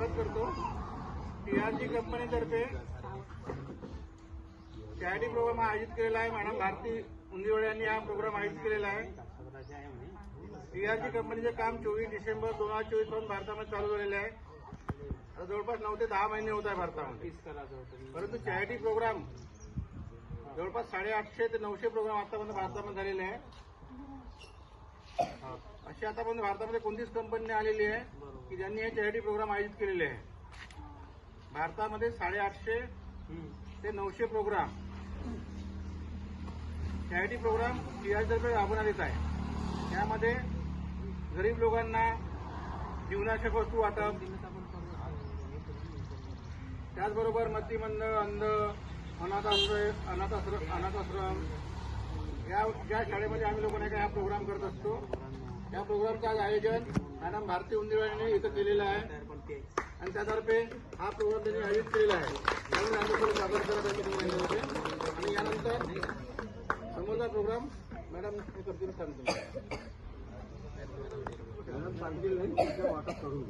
स्वागत करतो. TRG कंपनीतर्फे चॅरिटी प्रोग्राम आयोजित केलेला आहे. मॅडम भारती उंदीवडे यांनी हा प्रोग्राम आयोजित केलेला आहे. TRG कंपनीचे काम 24 डिसेंबर 2024 पासून भारतामध्ये चालू झालेले आहे. आता जवळपास 9 ते 10 महिने होत आहे भारतामध्ये. परंतु चॅरिटी प्रोग्राम जवळपास 850 ते 900 प्रोग्राम आतापर्यंत भारतामध्ये झालेले आहे. अशी आतापर्यंत भारतामध्ये कोणतीच कंपनी आलेली आहे की ज्यांनी हे चॅरिटी प्रोग्राम आयोजित केलेले आहे. भारतामध्ये 850 ते 900 प्रोग्राम चॅरिटी प्रोग्राम TRGतर्फे राबवण्यात येत आहे. त्यामध्ये गरीब लोकांना जीवनावश्यक वस्तू वाटप, त्याचबरोबर मतिमंद, अंध, अनाथाश्रम या शाळेमध्ये आम्ही लोकांना हा प्रोग्राम करत असतो. या प्रोग्रामचं आज आयोजन मॅडम भारती उंदीवडे यांनी इथं केलेलं आहे आणि त्यातर्फे हा प्रोग्राम त्यांनी आयोजित केलेला आहे. म्हणून आम्ही थोडं स्वागत करत होते. आणि यानंतर समोरचा प्रोग्राम मॅडम हे करतील सांगतो. मॅडम सांगतील नाही वाटप करून